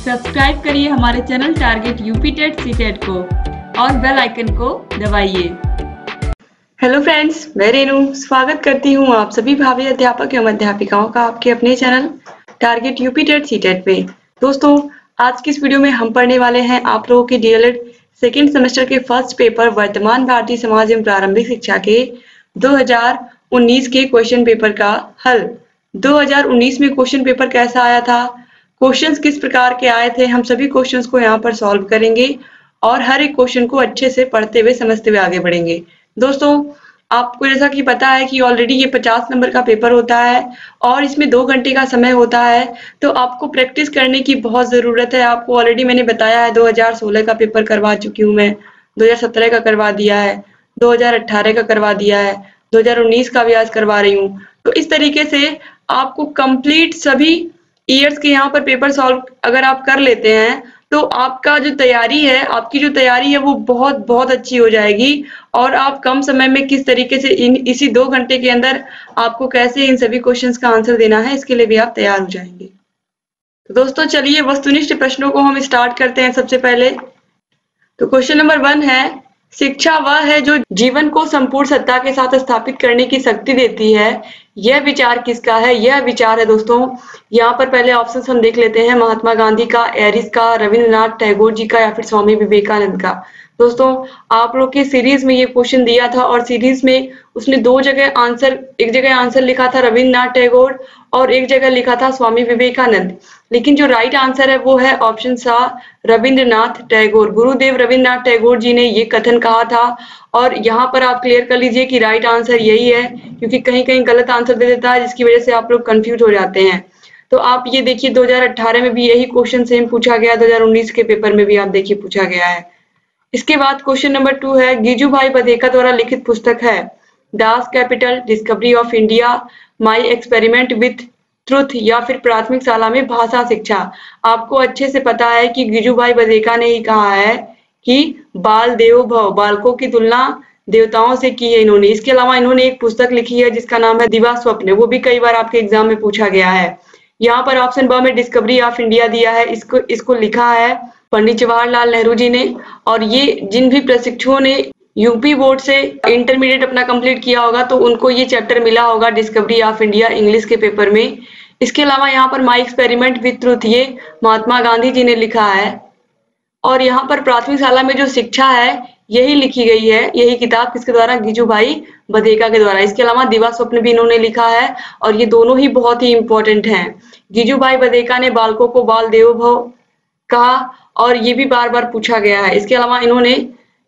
Subscribe करिए हमारे channel target UP TET CTET को और बेल आइकन को दबाइए। हेलो फ्रेंड्स, मैं रेनू स्वागत करती हूँ आप सभी भावी अध्यापक एवं अध्यापिकाओं का आपके अपने channel target UP TET CTET में। दोस्तों, आज की इस वीडियो में हम पढ़ने वाले हैं आप लोगों के डीएलएड सेकेंड सेमेस्टर के फर्स्ट पेपर वर्तमान भारतीय समाज एवं प्रारंभिक शिक्षा के 2019 के क्वेश्चन पेपर का हल। 2019 में क्वेश्चन पेपर कैसा आया था, क्वेश्चंस किस प्रकार के आए थे, हम सभी क्वेश्चंस को यहाँ पर सॉल्व करेंगे और हर एक क्वेश्चन को अच्छे से पढ़ते हुए समझते हुए आगे बढ़ेंगे। दोस्तों, आपको जैसा कि पता है कि ऑलरेडी ये 50 नंबर का पेपर होता है और इसमें 2 घंटे का समय होता है, तो आपको प्रैक्टिस करने की बहुत ज़रूरत है। आपको ऑलरेडी मैंने बताया है 2016 का पेपर करवा चुकी हूँ मैं, 2017 का करवा दिया है, 2018 का करवा दिया है, 2019 का भी आज करवा रही हूँ। तो इस तरीके से आपको कंप्लीट सभी ईयर्स के यहाँ पर पेपर सॉल्व अगर आप कर लेते हैं तो आपका जो तैयारी है, आपकी जो तैयारी है वो बहुत बहुत अच्छी हो जाएगी और आप कम समय में किस तरीके से इसी 2 घंटे के अंदर आपको कैसे इन सभी क्वेश्चंस का आंसर देना है, इसके लिए भी आप तैयार हो जाएंगे। तो दोस्तों, चलिए वस्तुनिष्ठ प्रश्नों को हम स्टार्ट करते हैं। सबसे पहले तो क्वेश्चन नंबर 1 है, शिक्षा वह है जो जीवन को संपूर्ण सत्ता के साथ स्थापित करने की शक्ति देती है, यह विचार किसका है? यह विचार है दोस्तों, यहाँ पर पहले ऑप्शंस हम देख लेते हैं, महात्मा गांधी का, एरिस का, रविंद्रनाथ टैगोर जी का या फिर स्वामी विवेकानंद का। दोस्तों, आप लोग के सीरीज में ये क्वेश्चन दिया था और सीरीज में उसने 2 जगह आंसर, एक जगह आंसर लिखा था रविंद्रनाथ टैगोर और एक जगह लिखा था स्वामी विवेकानंद, लेकिन जो राइट आंसर है वो है ऑप्शन सा रविंद्रनाथ टैगोर। गुरुदेव रविंद्रनाथ टैगोर जी ने ये कथन कहा था और यहाँ पर आप क्लियर कर लीजिए कि राइट आंसर यही है, क्योंकि कहीं कहीं गलत आंसर दे देता है जिसकी वजह से आप लोग कंफ्यूज हो जाते हैं। तो आप ये देखिए 2018 में भी यही क्वेश्चन सेम पूछा गया, 2019 के पेपर में भी आप देखिए पूछा गया है। इसके बाद क्वेश्चन नंबर 2 है, गिजुभाई बधेका द्वारा लिखित पुस्तक है Das Kapital, discovery of India, my experiment with truth या फिर प्राथमिक शाला में भाषा शिक्षा। आपको अच्छे से पता है कि गिजुभाई बधेका ने ही कहा है कि बाल देव भव, बालकों की तुलना देवताओं से की है इन्होंने। इसके अलावा इन्होंने एक पुस्तक लिखी है जिसका नाम है दिवा स्वप्न, वो भी कई बार आपके एग्जाम में पूछा गया है। यहाँ पर ऑप्शन ब में डिस्कवरी ऑफ इंडिया दिया है, इसको लिखा है पंडित जवाहरलाल नेहरू जी ने। और ये जिन भी प्रशिक्षुओं ने यूपी बोर्ड से इंटरमीडिएट अपना कंप्लीट किया होगा तो उनको ये चैप्टर मिला होगा डिस्कवरी ऑफ इंडिया इंग्लिश के पेपर में। इसके अलावा यहाँ पर माई एक्सपेरिमेंट विथ ट्रुथ ये महात्मा गांधी जी ने लिखा है और यहाँ पर प्राथमिक शाला में जो शिक्षा है यही लिखी गई है, यही किताब किसके द्वारा? गिजुभाई बधेका के द्वारा। इसके अलावा दिवा स्वप्न भी इन्होंने लिखा है और ये दोनों ही बहुत ही इंपॉर्टेंट हैं। गिजुभाई बधेका ने बालकों को बाल देव भव कहा और ये भी बार बार पूछा गया है। इसके अलावा इन्होंने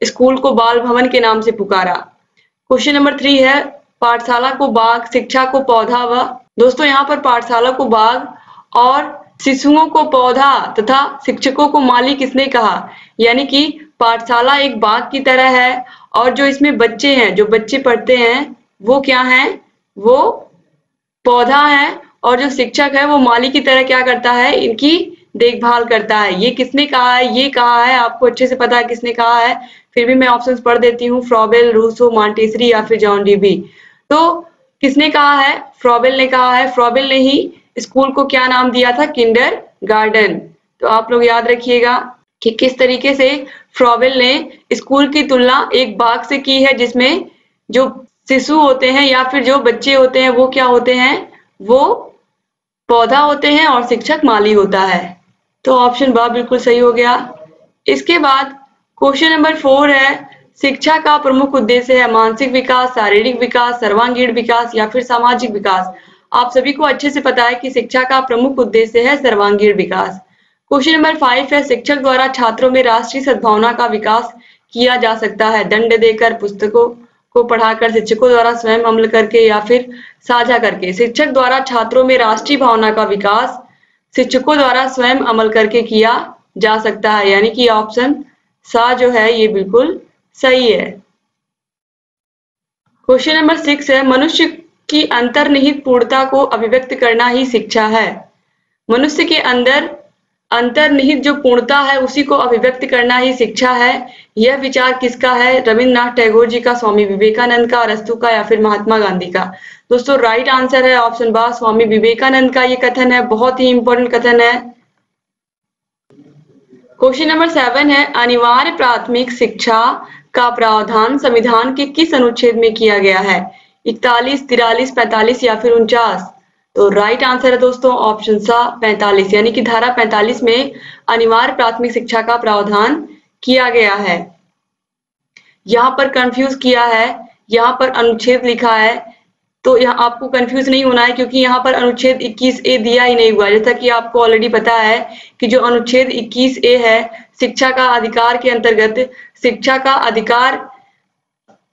स्कूल को बाल भवन के नाम से पुकारा। क्वेश्चन नंबर 3 है, पाठशाला को बाग, शिक्षा को पौधा व। दोस्तों, यहाँ पर पाठशाला को बाग और शिशुओं को पौधा तथा शिक्षकों को माली किसने कहा? यानी कि पाठशाला एक बाग की तरह है और जो इसमें बच्चे हैं, जो बच्चे पढ़ते हैं वो क्या हैं? वो पौधा है और जो शिक्षक है वो माली की तरह क्या करता है? इनकी देखभाल करता है। ये किसने कहा है? ये कहा है, आपको अच्छे से पता है किसने कहा है, फिर भी मैं ऑप्शंस पढ़ देती हूँ, फ्रॉबेल, रूसो, मॉन्टेसरी या फिर जॉन डीवी। तो किसने कहा है? फ्रॉबेल ने कहा है। फ्रॉबेल ने ही स्कूल को क्या नाम दिया था? Kinder garden. तो आप लोग याद रखिएगा कि किस तरीके से फ्रॉबेल ने स्कूल की तुलना एक बाग से की है जिसमें जो शिशु होते हैं या फिर जो बच्चे होते हैं वो क्या होते हैं? वो पौधा होते हैं और शिक्षक माली होता है। तो ऑप्शन बा बिल्कुल सही हो गया। इसके बाद क्वेश्चन नंबर 4 है, शिक्षा का प्रमुख उद्देश्य है मानसिक विकास, शारीरिक विकास, सर्वांगीण विकास या फिर सामाजिक विकास। आप सभी को अच्छे से पता है कि शिक्षा का प्रमुख उद्देश्य है सर्वांगीण विकास। क्वेश्चन नंबर 5 है, शिक्षक द्वारा छात्रों में राष्ट्रीय सद्भावना का विकास किया जा सकता है दंड देकर, पुस्तकों को पढ़ाकर, शिक्षकों द्वारा स्वयं अमल करके या फिर साझा करके। शिक्षक द्वारा छात्रों में राष्ट्रीय भावना का विकास शिक्षकों द्वारा स्वयं अमल करके किया जा सकता है, यानी कि ऑप्शन सा जो है ये बिल्कुल सही है। क्वेश्चन नंबर 6 है, मनुष्य की अंतर्निहित पूर्णता को अभिव्यक्त करना ही शिक्षा है। मनुष्य के अंदर अंतर्निहित जो पूर्णता है उसी को अभिव्यक्त करना ही शिक्षा है। यह विचार किसका है? रविंद्रनाथ टैगोर जी का, स्वामी विवेकानंद का, अरस्तु का या फिर महात्मा गांधी का। दोस्तों, राइट आंसर है ऑप्शन बा, स्वामी विवेकानंद का ये कथन है, बहुत ही इंपॉर्टेंट कथन है। क्वेश्चन नंबर 7 है अनिवार्य प्राथमिक शिक्षा का प्रावधान संविधान के किस अनुच्छेद में किया गया है? 41, 43, 45 या फिर 49? तो राइट आंसर है दोस्तों ऑप्शन सा 45, यानी कि धारा 45 में अनिवार्य प्राथमिक शिक्षा का प्रावधान किया गया है। यहाँ पर कंफ्यूज किया है, यहाँ पर अनुच्छेद लिखा है, तो यहाँ आपको कंफ्यूज नहीं होना है क्योंकि यहाँ पर अनुच्छेद 21A दिया ही नहीं हुआ। जैसा कि आपको ऑलरेडी पता है कि जो अनुच्छेद 21A है शिक्षा का अधिकार के अंतर्गत, शिक्षा का अधिकार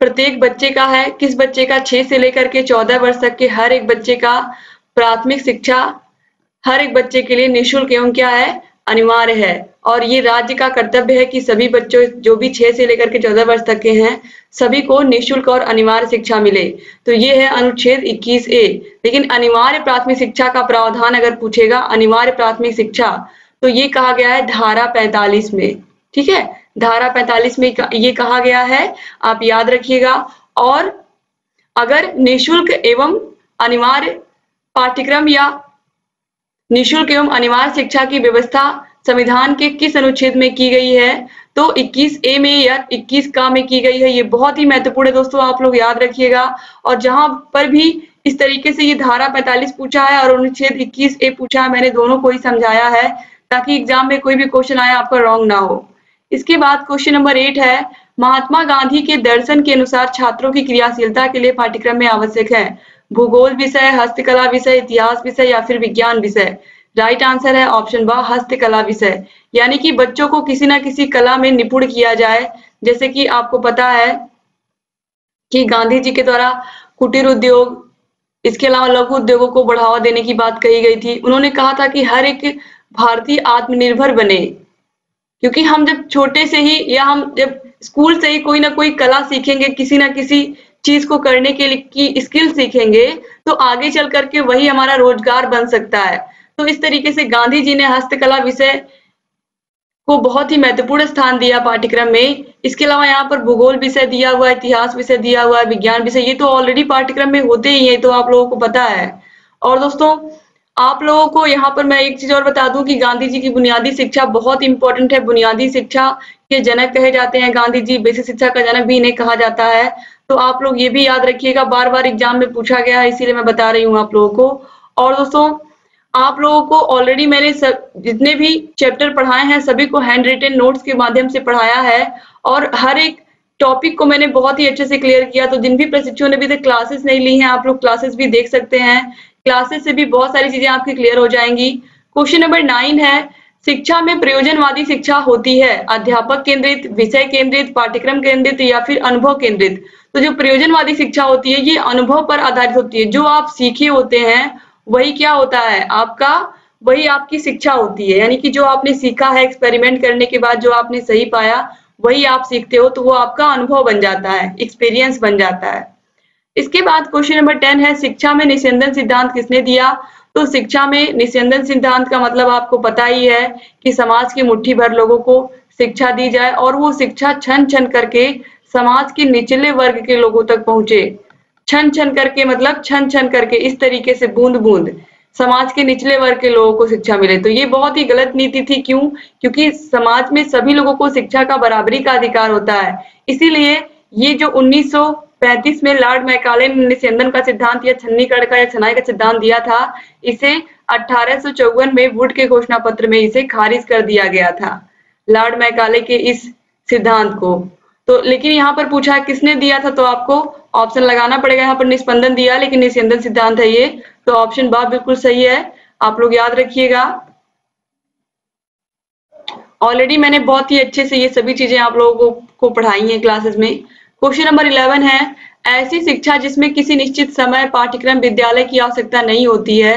प्रत्येक बच्चे का है। किस बच्चे का? 6 से लेकर के 14 वर्ष तक के हर एक बच्चे का प्राथमिक शिक्षा हर एक बच्चे के लिए निःशुल्क एवं क्या है? अनिवार्य है। और ये राज्य का कर्तव्य है कि सभी बच्चों जो भी 6 से लेकर के 14 वर्ष तक के हैं सभी को निःशुल्क और अनिवार्य शिक्षा मिले। तो ये है अनुच्छेद 21A। लेकिन अनिवार्य प्राथमिक शिक्षा का प्रावधान अगर पूछेगा अनिवार्य प्राथमिक शिक्षा तो ये कहा गया है धारा 45 में। ठीक है, धारा 45 में ये कहा गया है, आप याद रखिएगा। और अगर निःशुल्क एवं अनिवार्य पाठ्यक्रम या निःशुल्क एवं अनिवार्य शिक्षा की व्यवस्था संविधान के किस अनुच्छेद में की गई है? तो 21A में या 21 का में की गई है। ये बहुत ही महत्वपूर्ण है दोस्तों, आप लोग याद रखिएगा। और जहां पर भी इस तरीके से ये धारा 45 पूछा है और अनुच्छेद 21A पूछा है, मैंने दोनों को ही समझाया है ताकि एग्जाम में कोई भी क्वेश्चन आए आपका रॉन्ग ना हो। इसके बाद क्वेश्चन नंबर 8 है महात्मा गांधी के दर्शन के अनुसार छात्रों की क्रियाशीलता के लिए पाठ्यक्रम में आवश्यक है भूगोल विषय, हस्तकला विषय, इतिहास विषय या फिर विज्ञान विषय? राइट आंसर है ऑप्शन बा हस्तकला विषय, यानी कि बच्चों को किसी ना किसी कला में निपुण किया जाए। जैसे कि आपको पता है कि गांधी जी के द्वारा कुटीर उद्योग, इसके अलावा लघु उद्योगों को बढ़ावा देने की बात कही गई थी। उन्होंने कहा था कि हर एक भारतीय आत्मनिर्भर बने, क्योंकि हम जब छोटे से ही या हम जब स्कूल से ही कोई ना कोई कला सीखेंगे, किसी ना किसी चीज को करने के लिए की स्किल सीखेंगे, तो आगे चल करके वही हमारा रोजगार बन सकता है। तो इस तरीके से गांधी जी ने हस्तकला विषय को बहुत ही महत्वपूर्ण स्थान दिया पाठ्यक्रम में। इसके अलावा यहाँ पर भूगोल विषय दिया हुआ है, इतिहास विषय दिया हुआ है, विज्ञान विषय, ये तो ऑलरेडी पाठ्यक्रम में होते ही है, तो आप लोगों को पता है। और दोस्तों आप लोगों को यहाँ पर मैं एक चीज और बता दूं कि गांधी जी की बुनियादी शिक्षा बहुत इंपॉर्टेंट है। बुनियादी शिक्षा के जनक कहे जाते हैं गांधी जी, बेसिक शिक्षा का जनक भी इन्हें कहा जाता है। तो आप लोग ये भी याद रखिएगा, बार बार एग्जाम में पूछा गया है इसीलिए मैं बता रही हूँ आप लोगों को। और दोस्तों आप लोगों को ऑलरेडी मैंने जितने भी चैप्टर पढ़ाए हैं सभी को हैंड रिटन नोट्स के माध्यम से पढ़ाया है और हर एक टॉपिक को मैंने बहुत ही अच्छे से क्लियर किया। तो जिन भी प्रशिक्षुओं ने अभी तक क्लासेस नहीं ली हैं आप लोग क्लासेस भी देख सकते हैं, क्लासेस से भी बहुत सारी चीजें आपकी क्लियर हो जाएंगी। क्वेश्चन नंबर 9 है शिक्षा में प्रयोजनवादी शिक्षा होती है अध्यापक केंद्रित, विषय केंद्रित, पाठ्यक्रम केंद्रित या फिर अनुभव केंद्रित? तो जो प्रयोजनवादी शिक्षा होती है ये अनुभव पर आधारित होती है। जो आप सीखे होते हैं वही क्या होता है आपका, वही आपकी शिक्षा होती है। यानी कि जो आपने सीखा है एक्सपेरिमेंट करने के बाद जो आपने सही पाया वही आप सीखते हो, तो वो आपका अनुभव बन जाता है, एक्सपीरियंस बन जाता है। इसके बाद क्वेश्चन नंबर 10 है शिक्षा में निस्यंदन सिद्धांत किसने दिया? तो शिक्षा में निस्यंदन सिद्धांत का मतलब आपको पता ही है कि समाज की मुट्ठी भर लोगों को शिक्षा दी जाए और वो शिक्षा छन छन करके समाज के निचले वर्ग के लोगों तक पहुंचे। छन छन करके मतलब छन छन करके, इस तरीके से बूंद बूंद समाज के निचले वर्ग के लोगों को शिक्षा मिले। तो ये बहुत ही गलत नीति थी। क्यों? क्योंकि समाज में सभी लोगों को शिक्षा का बराबरी का अधिकार होता है। इसीलिए ये जो 1935 में लॉर्ड मैकाले ने निस्यंदन का सिद्धांत या छन्नीकरण का या छनाई का सिद्धांत दिया था, इसे 1854 में वुड के घोषणा पत्र में इसे खारिज कर दिया गया था, लॉर्ड मैकाले के इस सिद्धांत को। तो लेकिन यहाँ पर पूछा किसने दिया था, तो आपको ऑप्शन लगाना पड़ेगा। यहाँ पर निस्पंदन दिया लेकिन निस्यंदन सिद्धांत है ये, तो ऑप्शन बा बिल्कुल सही है। आप लोग याद रखिएगा, ऑलरेडी मैंने बहुत ही अच्छे से ये सभी चीजें आप लोगों को पढ़ाई हैं क्लासेस में। क्वेश्चन नंबर 11 है ऐसी शिक्षा जिसमें किसी निश्चित समय पाठ्यक्रम विद्यालय की आवश्यकता नहीं होती है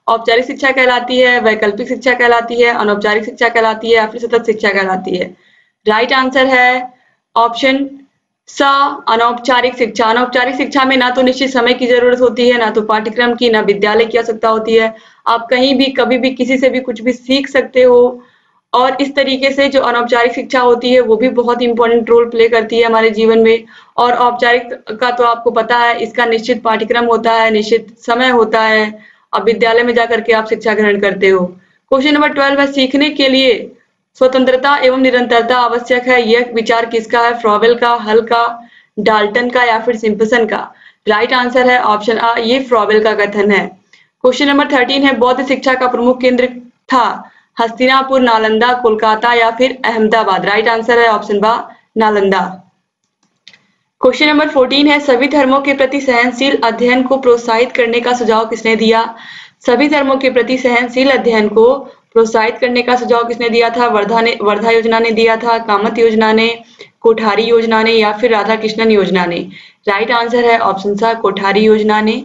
औपचारिक शिक्षा कहलाती है, वैकल्पिक शिक्षा कहलाती है, अनौपचारिक शिक्षा कहलाती है या फिर सतत शिक्षा कहलाती है? राइट आंसर है ऑप्शन सा अनौपचारिक शिक्षा। अनौपचारिक शिक्षा में ना तो निश्चित समय की जरूरत होती है, ना तो पाठ्यक्रम की, ना विद्यालय की आवश्यकता होती है। आप कहीं भी कभी भी किसी से भी कुछ भी सीख सकते हो। और इस तरीके से जो अनौपचारिक शिक्षा होती है वो भी बहुत इंपॉर्टेंट रोल प्ले करती है हमारे जीवन में। और औपचारिक का तो आपको पता है, इसका निश्चित पाठ्यक्रम होता है, निश्चित समय होता है, अब विद्यालय में जाकर के आप शिक्षा ग्रहण करते हो। क्वेश्चन नंबर 12 है सीखने के लिए स्वतंत्रता एवं निरंतरता आवश्यक है, यह विचार किसका है? फ्रॉवेल का, हल का, डाल्टन का या फिर सिम्पसन का? राइट आंसर है ऑप्शन आ, ये फ्रॉवेल का कथन है। क्वेश्चन नंबर 13 है, बौद्ध शिक्षा का प्रमुख केंद्र था हस्तिनापुर, नालंदा, कोलकाता या फिर अहमदाबाद? राइट आंसर है ऑप्शन बा, नालंदा। क्वेश्चन नंबर 14 है, सभी धर्मों के प्रति सहनशील अध्ययन को प्रोत्साहित करने का सुझाव किसने दिया? सभी धर्मों के प्रति सहनशील अध्ययन को प्रोत्साहित करने का सुझाव किसने दिया था? वर्धा योजना ने दिया था, कामत योजना ने, कोठारी योजना ने या फिर राधा कृष्णन योजना ने? राइट आंसर है ऑप्शन सा, कोठारी योजना ने।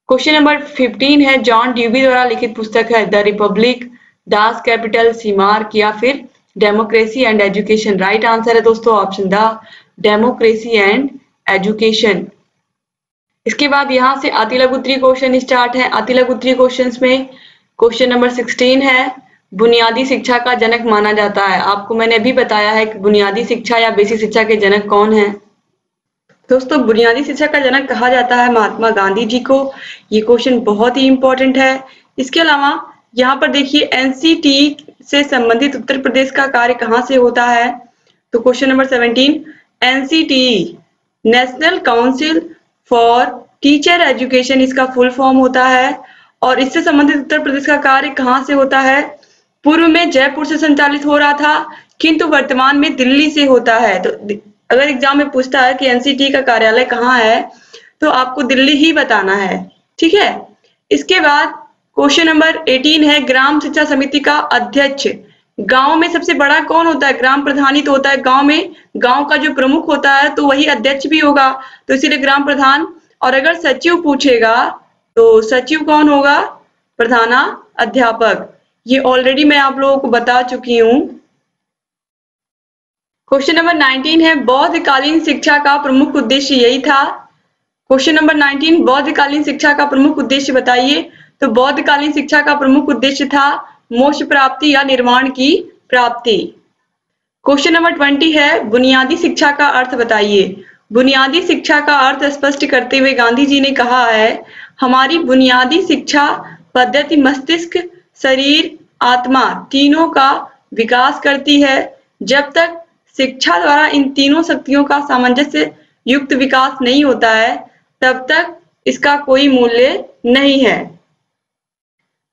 क्वेश्चन नंबर 15 है, जॉन ड्यूबी द्वारा लिखित पुस्तक है द रिपब्लिक, दास कैपिटल, सीमार्क या फिर democracy and education? Right answer है दोस्तों option the democracy and education. इसके बाद यहाँ से अति लघु उत्तरीय क्वेश्चन स्टार्ट है। अति लघु उत्तरीय क्वेश्चंस में क्वेश्चन नंबर 16 है, बुनियादी शिक्षा का जनक माना जाता है। आपको मैंने अभी बताया है कि बुनियादी शिक्षा या बेसिक शिक्षा के जनक कौन है। दोस्तों बुनियादी शिक्षा का जनक कहा जाता है महात्मा गांधी जी को। ये क्वेश्चन बहुत ही इंपॉर्टेंट है। इसके अलावा यहाँ पर देखिए एनसीटी से संबंधित उत्तर प्रदेश का कार्य कहाँ से होता है? तो question number 17, NCT national council for teacher education इसका फुल फॉर्म होता है। और इससे संबंधित उत्तर प्रदेश का कार्य कहाँ से होता है? पूर्व में जयपुर से संचालित हो रहा था किंतु वर्तमान में दिल्ली से होता है। तो अगर एग्जाम में पूछता है कि एनसीटी का कार्यालय कहाँ है तो आपको दिल्ली ही बताना है, ठीक है। इसके बाद क्वेश्चन नंबर 18 है, ग्राम शिक्षा समिति का अध्यक्ष गांव में सबसे बड़ा कौन होता है? ग्राम प्रधान ही तो होता है गांव में। गांव का जो प्रमुख होता है तो वही अध्यक्ष भी होगा, तो इसीलिए ग्राम प्रधान। और अगर सचिव पूछेगा तो सचिव कौन होगा? प्रधाना अध्यापक। ये ऑलरेडी मैं आप लोगों को बता चुकी हूँ। क्वेश्चन नंबर 19 है, बौद्धकालीन शिक्षा का प्रमुख उद्देश्य यही था। क्वेश्चन नंबर 19, बौद्धकालीन शिक्षा का प्रमुख उद्देश्य बताइए। तो बौद्धकालीन शिक्षा का प्रमुख उद्देश्य था मोक्ष प्राप्ति या निर्वाण की प्राप्ति। क्वेश्चन नंबर 20 है, बुनियादी शिक्षा का अर्थ बताइए। बुनियादी शिक्षा का अर्थ स्पष्ट करते हुए गांधी जी ने कहा है, हमारी बुनियादी शिक्षा पद्धति मस्तिष्क, शरीर, आत्मा तीनों का विकास करती है। जब तक शिक्षा द्वारा इन तीनों शक्तियों का सामंजस्य युक्त विकास नहीं होता है तब तक इसका कोई मूल्य नहीं है।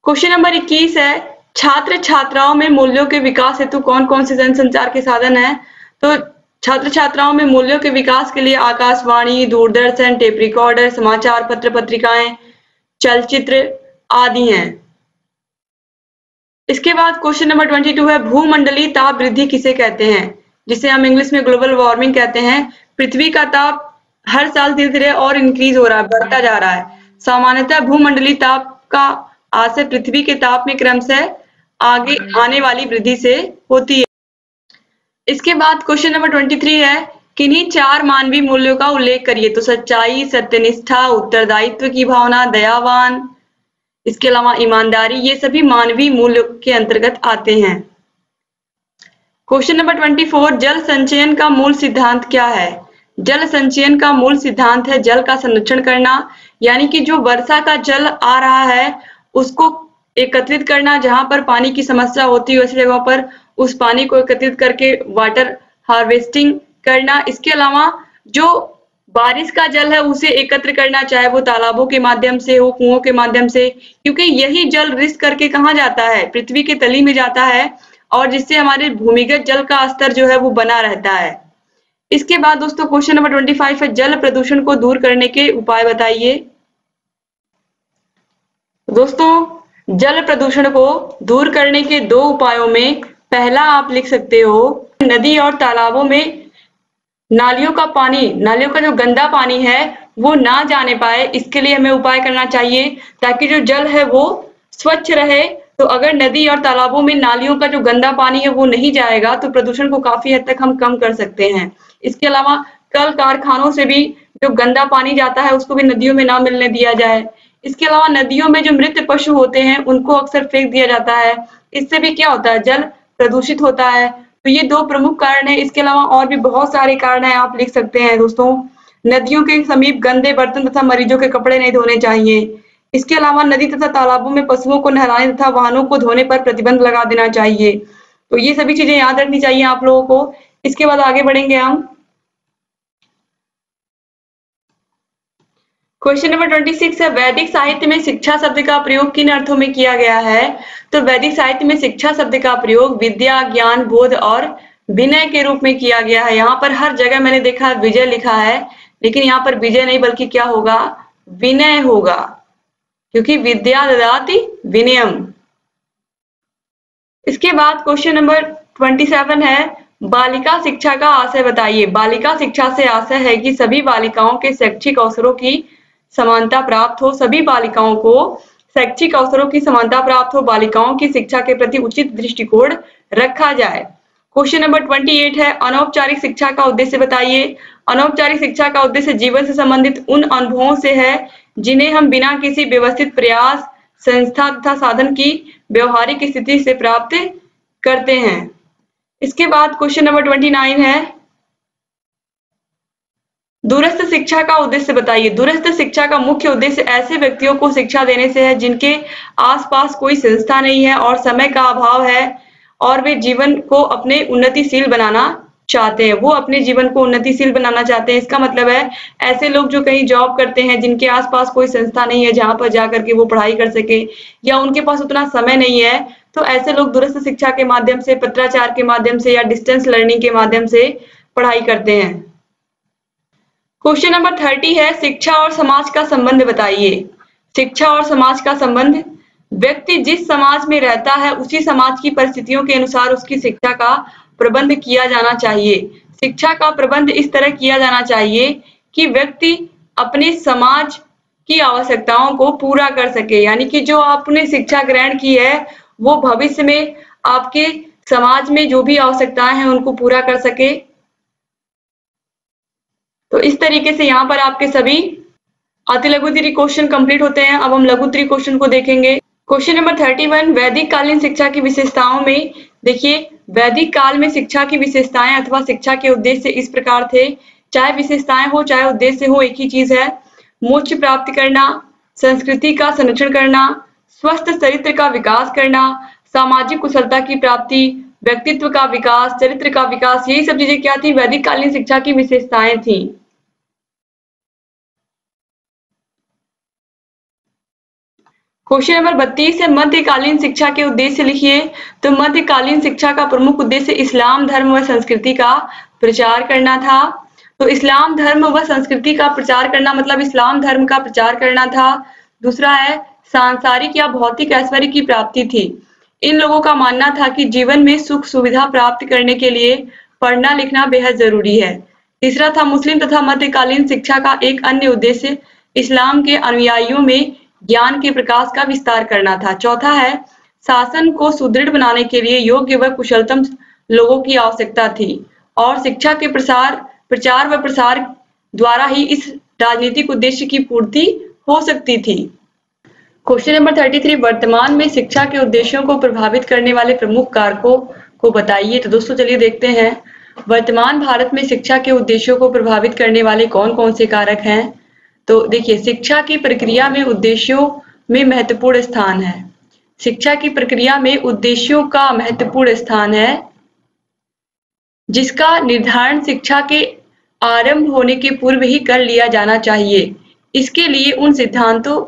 क्वेश्चन नंबर 21 है, छात्र छात्राओं में मूल्यों के विकास हेतु कौन कौन से जनसंचार के साधन है? तो छात्र छात्राओं में मूल्यों के विकास के लिए आकाशवाणी, दूरदर्शन, टेप रिकॉर्डर, समाचार पत्र पत्रिकाएं, चलचित्र आदि हैं। इसके बाद क्वेश्चन नंबर 22 है, भूमंडलीय ताप वृद्धि किसे कहते हैं? जिसे हम इंग्लिश में ग्लोबल वार्मिंग कहते हैं। पृथ्वी का ताप हर साल धीरे धीरे और इंक्रीज हो रहा है, बढ़ता जा रहा है। सामान्यतः भूमंडलीय ताप का आशय पृथ्वी के ताप में क्रमशः आगे आने वाली वृद्धि से होती है। इसके बाद क्वेश्चन नंबर 23 है, किन्हीं 4 मानवीय मूल्यों का उल्लेख करिए। तो सच्चाई, सत्यनिष्ठा, उत्तरदायित्व की भावना, दयावान, इसके अलावा ईमानदारी, ये सभी मानवीय मूल्यों के अंतर्गत आते हैं। क्वेश्चन नंबर 24, जल संचयन का मूल सिद्धांत क्या है? जल संचयन का मूल सिद्धांत है जल का संरक्षण करना, यानी कि जो वर्षा का जल आ रहा है उसको एकत्रित करना। जहां पर पानी की समस्या होती है ऐसी जगहों पर उस पानी को एकत्रित करके वाटर हार्वेस्टिंग करना। इसके अलावा जो बारिश का जल है उसे एकत्र करना, चाहे वो तालाबों के माध्यम से हो, कुओं के माध्यम से, क्योंकि यही जल रिस करके कहाँ जाता है? पृथ्वी के तली में जाता है और जिससे हमारे भूमिगत जल का स्तर जो है वो बना रहता है। इसके बाद दोस्तों क्वेश्चन नंबर 25 है, जल प्रदूषण को दूर करने के उपाय बताइए। दोस्तों जल प्रदूषण को दूर करने के 2 उपायों में पहला आप लिख सकते हो, नदी और तालाबों में नालियों का पानी, नालियों का जो गंदा पानी है वो ना जाने पाए, इसके लिए हमें उपाय करना चाहिए ताकि जो जल है वो स्वच्छ रहे। तो अगर नदी और तालाबों में नालियों का जो गंदा पानी है वो नहीं जाएगा तो प्रदूषण को काफी हद तक हम कम कर सकते हैं। इसके अलावा कल कारखानों से भी जो गंदा पानी जाता है उसको भी नदियों में ना मिलने दिया जाए। इसके अलावा नदियों में जो मृत पशु होते हैं उनको अक्सर फेंक दिया जाता है, इससे भी क्या होता है? जल प्रदूषित होता है। तो ये 2 प्रमुख कारण है। इसके अलावा और भी बहुत सारे कारण है, आप लिख सकते हैं दोस्तों। नदियों के समीप गंदे बर्तन तथा मरीजों के कपड़े नहीं धोने चाहिए। इसके अलावा नदी तथा तालाबों में पशुओं को नहलाने तथा वाहनों को धोने पर प्रतिबंध लगा देना चाहिए। तो ये सभी चीजें याद रखनी चाहिए आप लोगों को। इसके बाद आगे बढ़ेंगे हम। क्वेश्चन नंबर 26 है, वैदिक साहित्य में शिक्षा शब्द का प्रयोग किन अर्थों में किया गया है? तो वैदिक साहित्य में शिक्षा शब्द का प्रयोग विद्या, ज्ञान, बोध और विनय के रूप में किया गया है। यहाँ पर हर जगह मैंने देखा विजय लिखा है, लेकिन यहाँ पर विजय नहीं बल्कि क्या होगा, विनय होगा, क्योंकि विद्या ददाति विनयम। इसके बाद क्वेश्चन नंबर 27 है, बालिका शिक्षा का आशय बताइए। बालिका शिक्षा से आशय है कि सभी बालिकाओं के शैक्षिक अवसरों की समानता प्राप्त हो, सभी बालिकाओं को शैक्षिक अवसरों की समानता प्राप्त हो, बालिकाओं की शिक्षा के प्रति उचित दृष्टिकोण रखा जाए। क्वेश्चन नंबर 28 है, अनौपचारिक शिक्षा का उद्देश्य बताइए। अनौपचारिक शिक्षा का उद्देश्य जीवन से संबंधित उन अनुभवों से है जिन्हें हम बिना किसी व्यवस्थित प्रयास, संस्था तथा साधन की व्यवहारिक स्थिति से प्राप्त करते हैं। इसके बाद क्वेश्चन नंबर 29 है, दूरस्थ शिक्षा का उद्देश्य बताइए। दूरस्थ शिक्षा का मुख्य उद्देश्य ऐसे व्यक्तियों को शिक्षा देने से है जिनके आसपास कोई संस्था नहीं है और समय का अभाव है और वे जीवन को अपने उन्नतिशील बनाना चाहते हैं। वो अपने जीवन को उन्नतिशील बनाना चाहते हैं। इसका मतलब है ऐसे लोग जो कहीं जॉब करते हैं, जिनके आसपास कोई संस्था नहीं है जहां पर जाकर के वो पढ़ाई कर सके, या उनके पास उतना समय नहीं है, तो ऐसे लोग दूरस्थ शिक्षा के माध्यम से, पत्राचार के माध्यम से या डिस्टेंस लर्निंग के माध्यम से पढ़ाई करते हैं। क्वेश्चन नंबर 30 है, शिक्षा और समाज का संबंध बताइए। शिक्षा और समाज का संबंध, व्यक्ति जिस समाज में रहता है उसी समाज की परिस्थितियों के अनुसार उसकी शिक्षा का प्रबंध किया जाना चाहिए। शिक्षा का प्रबंध इस तरह किया जाना चाहिए कि व्यक्ति अपने समाज की आवश्यकताओं को पूरा कर सके, यानी कि जो आपने शिक्षा ग्रहण की है वो भविष्य में आपके समाज में जो भी आवश्यकताएं हैं उनको पूरा कर सके। तो इस तरीके से यहाँ पर आपके सभी अति लघु त्रि क्वेश्चन कंप्लीट होते हैं। अब हम लघु त्रि क्वेश्चन को देखेंगे। क्वेश्चन नंबर 31, वैदिक कालीन शिक्षा की विशेषताओं में देखिए, वैदिक काल में शिक्षा की विशेषताएं अथवा शिक्षा के उद्देश्य इस प्रकार थे, चाहे विशेषताएं हो चाहे उद्देश्य हो, एक ही चीज है, मोक्ष प्राप्त करना, संस्कृति का संरक्षण करना, स्वस्थ चरित्र का विकास करना, सामाजिक कुशलता की प्राप्ति, व्यक्तित्व का विकास, चरित्र का विकास, यही सब चीजें क्या थी, वैदिक कालीन शिक्षा की विशेषताएं थी। क्वेश्चन नंबर 32 है, मध्यकालीन शिक्षा के उद्देश्य लिखिए। तो मध्यकालीन शिक्षा का प्रमुख उद्देश्य इस्लाम धर्म व संस्कृति का प्रचार करना था। तो इस्लाम धर्म व संस्कृति का प्रचार करना मतलब इस्लाम धर्म का प्रचार करना था। दूसरा है, सांसारिक या भौतिक ऐश्वर्य की प्राप्ति थी। इन लोगों का मानना था कि जीवन में सुख सुविधा प्राप्त करने के लिए पढ़ना लिखना बेहद जरूरी है। तीसरा था, मुस्लिम तथा मध्यकालीन शिक्षा का एक अन्य उद्देश्य इस्लाम के अनुयायियों में ज्ञान के प्रकाश का विस्तार करना था। चौथा है, शासन को सुदृढ़ बनाने के लिए योग्य व कुशलतम लोगों की आवश्यकता थी और शिक्षा के प्रचार व प्रसार द्वारा ही इस राजनीतिक उद्देश्य की पूर्ति हो सकती थी। क्वेश्चन नंबर 33, वर्तमान में शिक्षा के उद्देश्यों को प्रभावित करने वाले प्रमुख कारकों को बताइए। तो दोस्तों चलिए देखते हैं, वर्तमान भारत में शिक्षा के उद्देश्यों को प्रभावित करने वाले कौन कौन से कारक हैं। तो देखिए, शिक्षा की प्रक्रिया में उद्देश्यों में महत्वपूर्ण स्थान है। शिक्षा की प्रक्रिया में उद्देश्यों का महत्वपूर्ण स्थान है, जिसका निर्धारण शिक्षा के आरंभ होने के पूर्व ही कर लिया जाना चाहिए। इसके लिए उन सिद्धांतों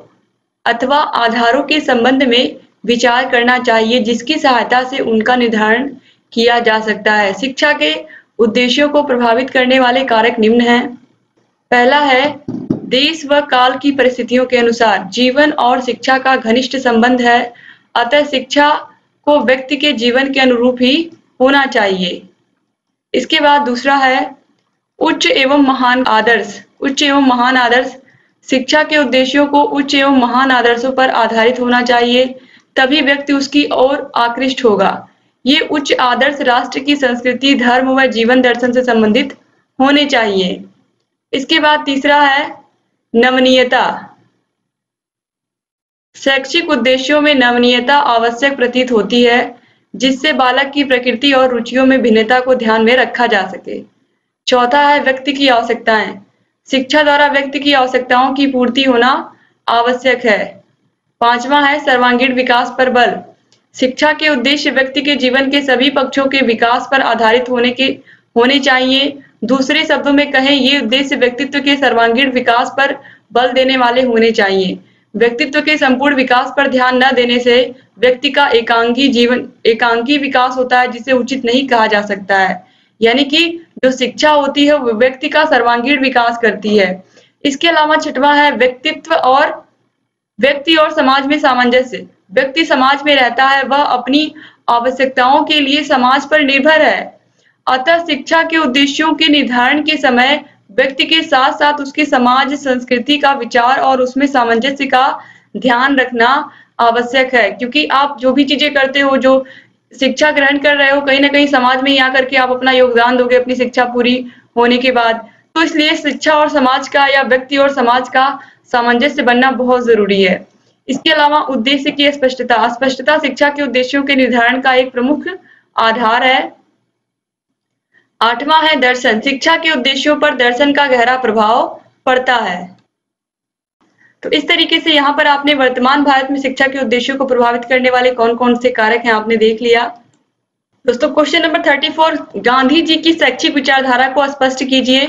अथवा आधारों के संबंध में विचार करना चाहिए जिसकी सहायता से उनका निर्धारण किया जा सकता है। शिक्षा के उद्देश्यों को प्रभावित करने वाले कारक निम्न हैं। पहला है, देश व काल की परिस्थितियों के अनुसार जीवन और शिक्षा का घनिष्ठ संबंध है, अतः शिक्षा को व्यक्ति के जीवन के अनुरूप ही होना चाहिए। इसके बाद दूसरा है, उच्च एवं महान आदर्श। उच्च एवं महान आदर्श, शिक्षा के उद्देश्यों को उच्च एवं महान आदर्शों पर आधारित होना चाहिए, तभी व्यक्ति उसकी ओर आकृष्ट होगा। ये उच्च आदर्श राष्ट्र की संस्कृति, धर्म व जीवन दर्शन से संबंधित होने चाहिए। इसके बाद तीसरा है, नमनीयता। शैक्षिक उद्देश्यों में नमनीयता आवश्यक प्रतीत होती है, जिससे बालक की प्रकृति और रुचियों में भिन्नता को ध्यान में रखा जा सके। चौथा है, व्यक्ति की आवश्यकताएं। शिक्षा द्वारा व्यक्ति की आवश्यकताओं की पूर्ति होना आवश्यक है। पांचवा है, सर्वांगीण विकास पर बल। शिक्षा के उद्देश्य व्यक्ति के जीवन के सभी पक्षों के विकास पर आधारित होने चाहिए। दूसरे शब्दों में कहें, ये उद्देश्य व्यक्तित्व के सर्वांगीण विकास पर बल देने वाले होने चाहिए। व्यक्तित्व के संपूर्ण विकास पर ध्यान न देने से व्यक्ति का एकांकी विकास होता है, जिसे उचित नहीं कहा जा सकता है। यानी कि जो शिक्षा होती है वो व्यक्ति का सर्वांगीण विकास करती है। इसके अलावा छठवां है व्यक्ति और समाज में सामंजस्य। व्यक्ति समाज में रहता है, वह अपनी आवश्यकताओं के लिए समाज पर निर्भर है। अतः शिक्षा के उद्देश्यों के निर्धारण के समय व्यक्ति के साथ साथ उसके समाज, संस्कृति का विचार और उसमें सामंजस्य का ध्यान रखना आवश्यक है। क्योंकि आप जो भी चीजें करते हो, जो शिक्षा ग्रहण कर रहे हो, कहीं ना कहीं समाज में ही आकर के आप अपना योगदान दोगे अपनी शिक्षा पूरी होने के बाद। तो इसलिए शिक्षा और समाज का या व्यक्ति और समाज का सामंजस्य बनना बहुत जरूरी है। इसके अलावा उद्देश्य की स्पष्टता शिक्षा के उद्देश्यों के निर्धारण का एक प्रमुख आधार है। आठवां है दर्शन। शिक्षा के उद्देश्यों पर दर्शन का गहरा प्रभाव पड़ता है। तो इस तरीके से यहाँ पर आपने वर्तमान भारत में शिक्षा के उद्देश्यों को प्रभावित करने वाले कौन कौन से कारक हैं आपने देख लिया। दोस्तों क्वेश्चन नंबर 34, गांधी जी की शैक्षिक विचारधारा को स्पष्ट कीजिए।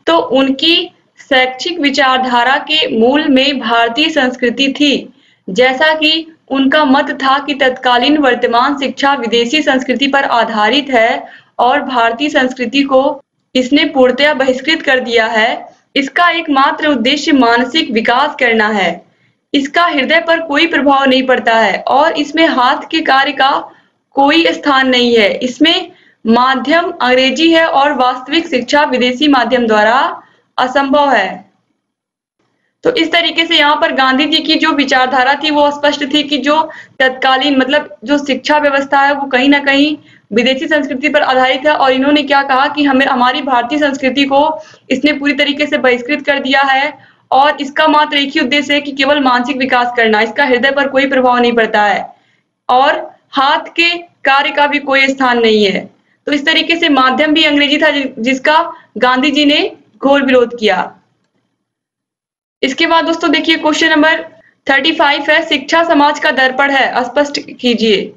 तो उनकी शैक्षिक विचारधारा के मूल में भारतीय संस्कृति थी। जैसा कि उनका मत था कि तत्कालीन वर्तमान शिक्षा विदेशी संस्कृति पर आधारित है और भारतीय संस्कृति को इसने पूर्णतया बहिष्कृत कर दिया है। इसका एकमात्र उद्देश्य मानसिक विकास करना है। इसका हृदय पर कोई प्रभाव नहीं पड़ता है और इसमें हाथ के कार्य का कोई स्थान नहीं है। इसमें माध्यम अंग्रेजी है और वास्तविक शिक्षा विदेशी माध्यम द्वारा असंभव है। तो इस तरीके से यहाँ पर गांधी जी की जो विचारधारा थी वो स्पष्ट थी कि जो तत्कालीन मतलब जो शिक्षा व्यवस्था है वो कहीं ना कहीं विदेशी संस्कृति पर आधारित है। और इन्होंने क्या कहा कि हमें हमारी भारतीय संस्कृति को इसने पूरी तरीके से बहिष्कृत कर दिया है और इसका मात्र एक ही उद्देश्य है कि केवल मानसिक विकास करना, इसका हृदय पर कोई प्रभाव नहीं पड़ता है और हाथ के कार्य का भी कोई स्थान नहीं है। तो इस तरीके से माध्यम भी अंग्रेजी था जिसका गांधी जी ने घोर विरोध किया। इसके बाद दोस्तों देखिए क्वेश्चन नंबर 35 है, शिक्षा समाज का दर्पण है, स्पष्ट कीजिए।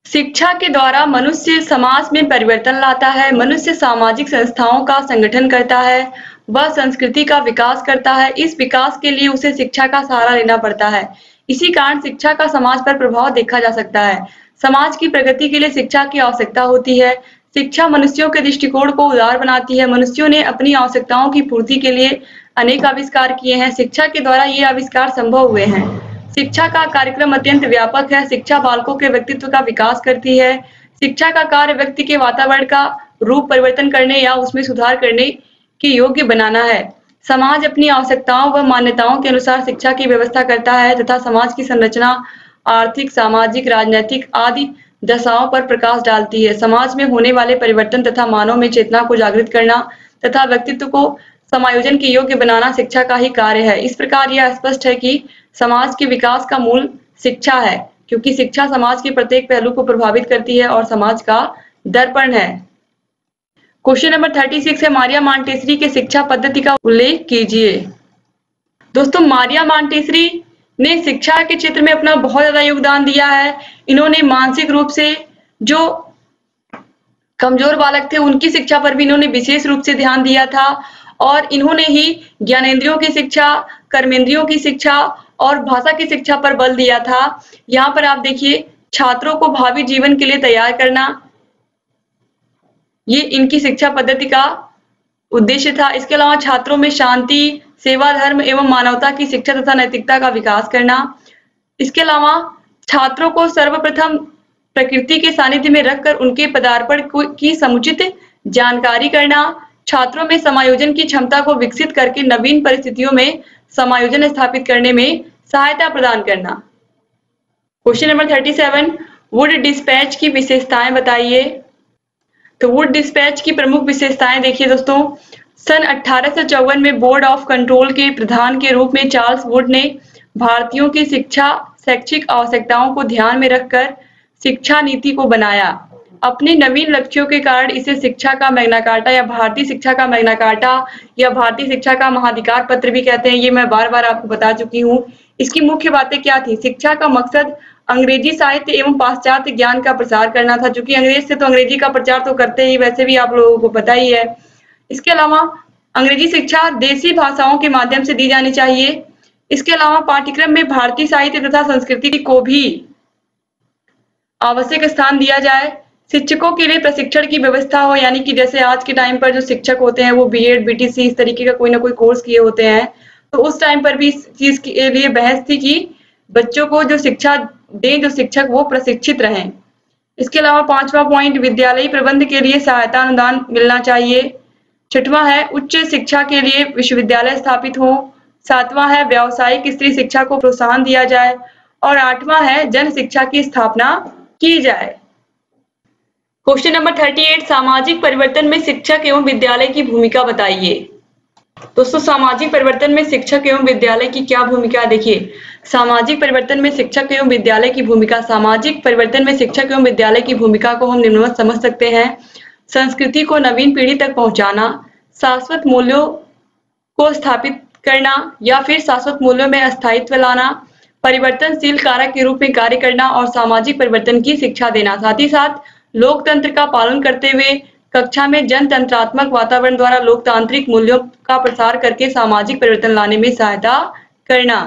शिक्षा के द्वारा मनुष्य समाज में परिवर्तन लाता है। मनुष्य सामाजिक संस्थाओं का संगठन करता है, वह संस्कृति का विकास करता है। इस विकास के लिए उसे शिक्षा का सहारा लेना पड़ता है। इसी कारण शिक्षा का समाज पर प्रभाव देखा जा सकता है। समाज की प्रगति के लिए शिक्षा की आवश्यकता होती है। शिक्षा मनुष्यों के दृष्टिकोण को उदार बनाती है। मनुष्यों ने अपनी आवश्यकताओं की पूर्ति के लिए अनेक आविष्कार किए हैं। शिक्षा के द्वारा ये आविष्कार संभव हुए हैं। शिक्षा का कार्यक्रम अत्यंत व्यापक है। शिक्षा बालकों के व्यक्तित्व का विकास करती है। शिक्षा का कार्य व्यक्ति के वातावरण का रूप परिवर्तन करने या उसमें सुधार करने के योग्य बनाना है। समाज अपनी आवश्यकताओं व मान्यताओं के अनुसार शिक्षा की व्यवस्था करता है तथा समाज की संरचना आर्थिक, सामाजिक, राजनीतिक आदि दशाओं पर प्रकाश डालती है। समाज में होने वाले परिवर्तन तथा मानव में चेतना को जागृत करना तथा व्यक्तित्व को समायोजन के योग्य बनाना शिक्षा का ही कार्य है। इस प्रकार यह स्पष्ट है कि समाज के विकास का मूल शिक्षा है, क्योंकि शिक्षा समाज के प्रत्येक पहलू को प्रभावित करती है और समाज का दर्पण है। क्वेश्चन नंबर 36 है, मारिया मॉन्टेसरी के शिक्षा पद्धति का उल्लेख कीजिए। दोस्तों मारिया मॉन्टेसरी ने शिक्षा के क्षेत्र में अपना बहुत ज्यादा योगदान दिया है। इन्होंने मानसिक रूप से जो कमजोर बालक थे उनकी शिक्षा पर भी इन्होंने विशेष रूप से ध्यान दिया था और इन्होंने ही ज्ञानेंद्रियों की शिक्षा, कर्मेंद्रियों की शिक्षा और भाषा की शिक्षा पर बल दिया था। यहाँ पर आप देखिए छात्रों को भावी जीवन के लिए तैयार करना, ये इनकी शिक्षा पद्धति का उद्देश्य था। इसके अलावा छात्रों में शांति, सेवा, धर्म एवं मानवता की शिक्षा तथा नैतिकता का विकास करना। इसके अलावा छात्रों को सर्वप्रथम प्रकृति के सानिध्य में रखकर उनके पदार्पण की समुचित जानकारी करना। छात्रों में समायोजन की क्षमता को विकसित करके नवीन परिस्थितियों में समायोजन स्थापित करने में सहायता प्रदान करना। क्वेश्चन नंबर 37, वुड डिस्पैच की विशेषताएं बताइए। तो वुड डिस्पैच की प्रमुख विशेषताएं देखिए दोस्तों, सन 1854 में बोर्ड ऑफ कंट्रोल के प्रधान के रूप में चार्ल्स वुड ने भारतीयों की शैक्षिक आवश्यकताओं को ध्यान में रखकर शिक्षा नीति को बनाया। अपने नवीन लक्ष्यों के कारण इसे शिक्षा का मैग्ना कार्टा या भारतीय शिक्षा का मैग्ना कार्टा या भारतीय शिक्षा का महाधिकार पत्र भी कहते हैं। ये मैं बार बार आपको बता चुकी हूँ। इसकी मुख्य बातें क्या थी? शिक्षा का मकसद अंग्रेजी साहित्य एवं पाश्चात्य ज्ञान का प्रसार करना था, क्योंकि अंग्रेज से तो अंग्रेजी का प्रचार तो करते ही, वैसे भी आप लोगों को पता ही है। इसके अलावा अंग्रेजी शिक्षा देसी भाषाओं के माध्यम से दी जानी चाहिए। इसके अलावा पाठ्यक्रम में भारतीय साहित्य तथा संस्कृति को भी आवश्यक स्थान दिया जाए। शिक्षकों के लिए प्रशिक्षण की व्यवस्था हो, यानी कि जैसे आज के टाइम पर जो शिक्षक होते हैं वो बीएड, बीटीसी इस तरीके का कोई ना कोई कोर्स किए होते हैं, तो उस टाइम पर भी इस चीज के लिए बहस थी कि बच्चों को जो शिक्षा दें, जो शिक्षक वो प्रशिक्षित रहें। इसके अलावा 5वां पॉइंट, विद्यालयी प्रबंध के लिए सहायता अनुदान मिलना चाहिए। 6वां है उच्च शिक्षा के लिए विश्वविद्यालय स्थापित हो। 7वां है व्यावसायिक स्त्री शिक्षा को प्रोत्साहन दिया जाए। और 8वां है जन शिक्षा की स्थापना की जाए। क्वेश्चन नंबर 38, सामाजिक परिवर्तन में शिक्षक एवं विद्यालय की भूमिका बताइए। दोस्तों, सामाजिक परिवर्तन में शिक्षक एवं विद्यालय की क्या भूमिका है? देखिए, सामाजिक परिवर्तन में शिक्षक एवं विद्यालय की भूमिका, सामाजिक परिवर्तन में शिक्षक एवं विद्यालय की भूमिका को हम निम्नवत समझ सकते हैं। संस्कृति को नवीन पीढ़ी तक पहुंचाना, शाश्वत मूल्यों को स्थापित करना या फिर शाश्वत मूल्यों में स्थायित्व लाना, परिवर्तनशील कारक के रूप में कार्य करना और सामाजिक परिवर्तन की शिक्षा देना। साथ ही साथ लोकतंत्र का पालन करते हुए कक्षा में जनतंत्रात्मक वातावरण द्वारा लोकतांत्रिक मूल्यों का प्रसार करके सामाजिक परिवर्तन लाने में सहायता करना।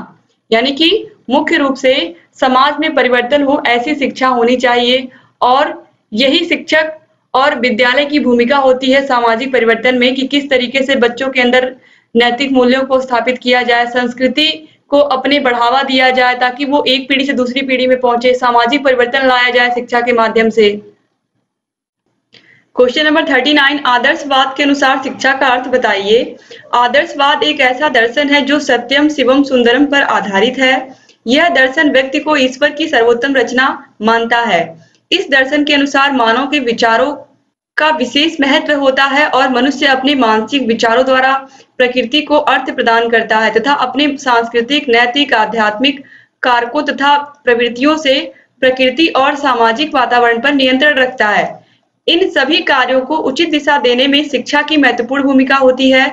यानी कि मुख्य रूप से समाज में परिवर्तन हो ऐसी शिक्षा होनी चाहिए, और यही शिक्षक और विद्यालय की भूमिका होती है सामाजिक परिवर्तन में, कि किस तरीके से बच्चों के अंदर नैतिक मूल्यों को स्थापित किया जाए, संस्कृति को अपने बढ़ावा दिया जाए ताकि वो एक पीढ़ी से दूसरी पीढ़ी में पहुंचे, सामाजिक परिवर्तन लाया जाए शिक्षा के माध्यम से। क्वेश्चन नंबर 39, आदर्शवाद के अनुसार शिक्षा का अर्थ बताइए। आदर्शवाद एक ऐसा दर्शन है जो सत्यम शिवम सुंदरम पर आधारित है। यह दर्शन व्यक्ति को ईश्वर की सर्वोत्तम रचना मानता है। इस दर्शन के अनुसार मानव के विचारों का विशेष महत्व होता है और मनुष्य अपने मानसिक विचारों द्वारा प्रकृति को अर्थ प्रदान करता है तथा अपने सांस्कृतिक, नैतिक, आध्यात्मिक कारकों तथा प्रवृत्तियों से प्रकृति और सामाजिक वातावरण पर नियंत्रण रखता है। इन सभी कार्यों को उचित दिशा देने में शिक्षा की महत्वपूर्ण भूमिका होती है।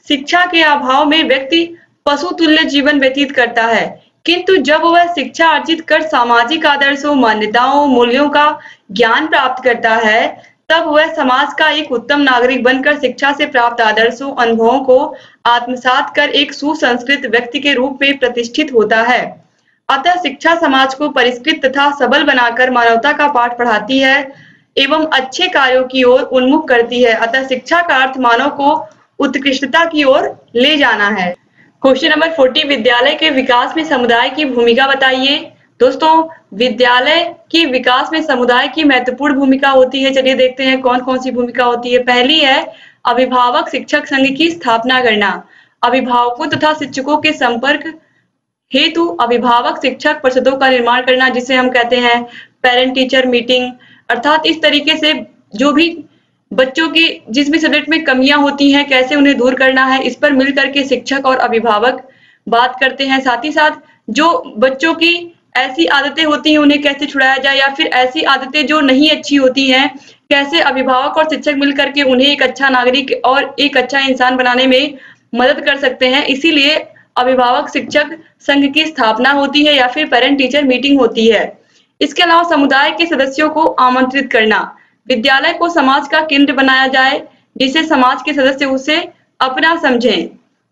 शिक्षा के अभाव में व्यक्ति पशु तुल्य जीवन व्यतीत करता है, किंतु जब वह शिक्षा अर्जित कर सामाजिक आदर्शों, मान्यताओं, मूल्यों का ज्ञान प्राप्त करता है, तब वह समाज का एक उत्तम नागरिक बनकर शिक्षा से प्राप्त आदर्शों, अनुभवों को आत्मसात कर एक सुसंस्कृत व्यक्ति के रूप में प्रतिष्ठित होता है। अतः शिक्षा समाज को परिष्कृत तथा सबल बनाकर मानवता का पाठ पढ़ाती है एवं अच्छे कार्यों की ओर उन्मुख करती है। अतः शिक्षा का अर्थ मानव को उत्कृष्टता की ओर ले जाना है। क्वेश्चन नंबर 40, विद्यालय के विकास में समुदाय की भूमिका बताइए। दोस्तों, विद्यालय की विकास में समुदाय की महत्वपूर्ण भूमिका होती है। चलिए देखते हैं कौन कौन सी भूमिका होती है। पहली है अभिभावक शिक्षक संघ की स्थापना करना। अभिभावकों तथा शिक्षकों के संपर्क हेतु अभिभावक शिक्षक परिषदों का निर्माण करना, जिसे हम कहते हैं पेरेंट टीचर मीटिंग। अर्थात इस तरीके से जो भी बच्चों की जिस भी सब्जेक्ट में कमियां होती हैं, कैसे उन्हें दूर करना है, इस पर मिलकर के शिक्षक और अभिभावक बात करते हैं। साथ ही साथ जो बच्चों की ऐसी आदतें होती हैं उन्हें कैसे छुड़ाया जाए, या फिर ऐसी आदतें जो नहीं अच्छी होती हैं कैसे अभिभावक और शिक्षक मिलकर के उन्हें एक अच्छा नागरिक और एक अच्छा इंसान बनाने में मदद कर सकते हैं। इसीलिए अभिभावक शिक्षक संघ की स्थापना होती है या फिर पेरेंट टीचर मीटिंग होती है। इसके अलावा समुदाय के सदस्यों को आमंत्रित करना। विद्यालय को समाज का केंद्र बनाया जाए जिसे समाज के सदस्य उसे अपना समझें।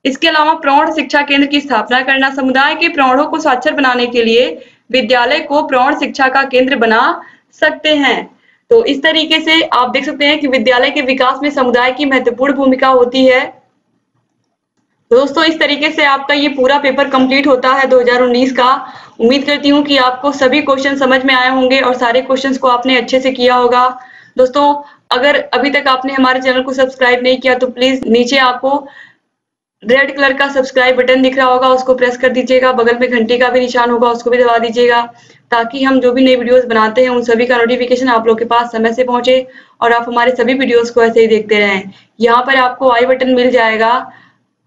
इसके अलावा प्रौढ़ शिक्षा केंद्र की स्थापना करना। समुदाय के प्रौढ़ों को साक्षर बनाने के लिए विद्यालय को प्रौढ़ शिक्षा का केंद्र बना सकते हैं। तो इस तरीके से आप देख सकते हैं कि विद्यालय के विकास में समुदाय की महत्वपूर्ण भूमिका होती है। दोस्तों, इस तरीके से आपका ये पूरा पेपर कंप्लीट होता है 2019 का। उम्मीद करती हूँ कि आपको सभी क्वेश्चन समझ में आए होंगे और सारे क्वेश्चंस को आपने अच्छे से किया होगा। दोस्तों, अगर अभी तक आपने हमारे चैनल को सब्सक्राइब नहीं किया तो प्लीज नीचे आपको रेड कलर का सब्सक्राइब बटन दिख रहा होगा, उसको प्रेस कर दीजिएगा। बगल में घंटी का भी निशान होगा, उसको भी दबा दीजिएगा, ताकि हम जो भी नई वीडियोस बनाते हैं उन सभी का नोटिफिकेशन आप लोग के पास समय से पहुंचे और आप हमारे सभी वीडियोस को ऐसे ही देखते रहें। यहाँ पर आपको आई बटन मिल जाएगा,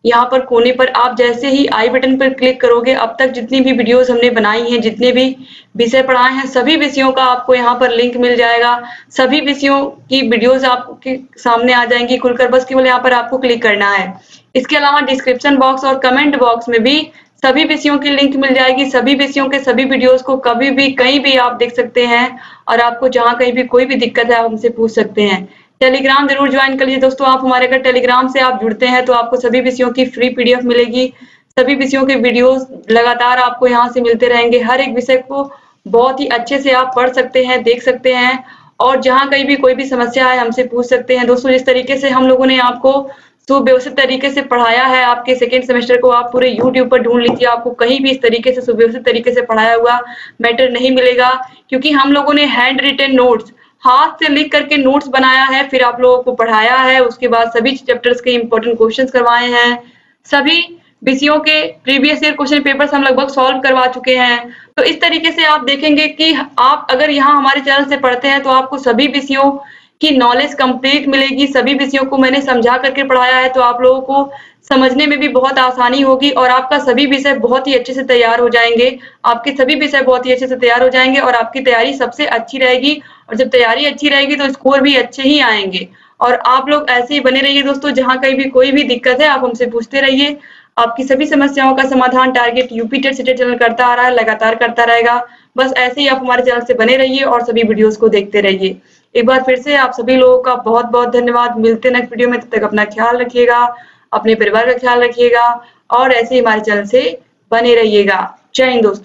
यहाँ पर कोने पर आप जैसे ही आई बटन पर क्लिक करोगे, अब तक जितनी भी वीडियोस हमने बनाई हैं, जितने भी विषय पढ़ाए हैं, सभी विषयों का आपको यहाँ पर लिंक मिल जाएगा। सभी विषयों की वीडियोस आपके सामने आ जाएंगी खुलकर, बस केवल यहाँ पर आपको क्लिक करना है। इसके अलावा डिस्क्रिप्शन बॉक्स और कमेंट बॉक्स में भी सभी विषयों की लिंक मिल जाएगी। सभी विषयों के सभी वीडियोस को कभी भी कहीं भी आप देख सकते हैं और आपको जहां कहीं भी कोई भी दिक्कत है आप हमसे पूछ सकते हैं। टेलीग्राम जरूर ज्वाइन कर लीजिए दोस्तों। आप हमारे अगर टेलीग्राम से आप जुड़ते हैं तो आपको सभी विषयों की फ्री पीडीएफ मिलेगी। सभी विषयों के वीडियोस लगातार आपको यहाँ से मिलते रहेंगे। हर एक विषय को बहुत ही अच्छे से आप पढ़ सकते हैं, देख सकते हैं और जहाँ कहीं भी कोई भी समस्या है हमसे पूछ सकते हैं। दोस्तों, जिस तरीके से हम लोगों ने आपको सुव्यवस्थित तरीके से पढ़ाया है, आपके सेकेंड सेमेस्टर को आप पूरे यूट्यूब पर ढूंढ लीजिए, आपको कहीं भी इस तरीके से सुव्यवस्थित तरीके से पढ़ाया हुआ मैटर नहीं मिलेगा। क्योंकि हम लोगों ने हैंड रिटेन नोट्स, हाथ से लिख करके नोट्स बनाया है, फिर आप लोगों को पढ़ाया है, उसके बाद सभी चैप्टर्स के इंपॉर्टेंट क्वेश्चंस करवाए हैं। सभी विषयों के प्रीवियस ईयर क्वेश्चन पेपर्स हम लगभग सॉल्व करवा चुके हैं। तो इस तरीके से आप देखेंगे कि आप अगर यहाँ हमारे चैनल से पढ़ते हैं तो आपको सभी विषयों की नॉलेज कंप्लीट मिलेगी। सभी विषयों को मैंने समझा करके पढ़ाया है तो आप लोगों को समझने में भी बहुत आसानी होगी और आपका सभी विषय बहुत ही अच्छे से तैयार हो जाएंगे। आपके सभी विषय बहुत ही अच्छे से तैयार हो जाएंगे और आपकी तैयारी सबसे अच्छी रहेगी। और जब तैयारी अच्छी रहेगी तो स्कोर भी अच्छे ही आएंगे। और आप लोग ऐसे ही बने रहिए दोस्तों। जहाँ कहीं भी कोई भी दिक्कत है आप हमसे पूछते रहिए। आपकी सभी समस्याओं का समाधान target UP TET CTET channel करता आ रहा है, लगातार करता रहेगा। बस ऐसे ही आप हमारे चैनल से बने रहिए और सभी वीडियोस को देखते रहिए। एक बार फिर से आप सभी लोगों का बहुत बहुत धन्यवाद। मिलते हैं नेक्स्ट वीडियो में। तब तक अपना ख्याल रखिएगा, अपने परिवार का ख्याल रखिएगा और ऐसे ही हमारे चैनल से बने रहिएगा। जय हिंद दोस्तों।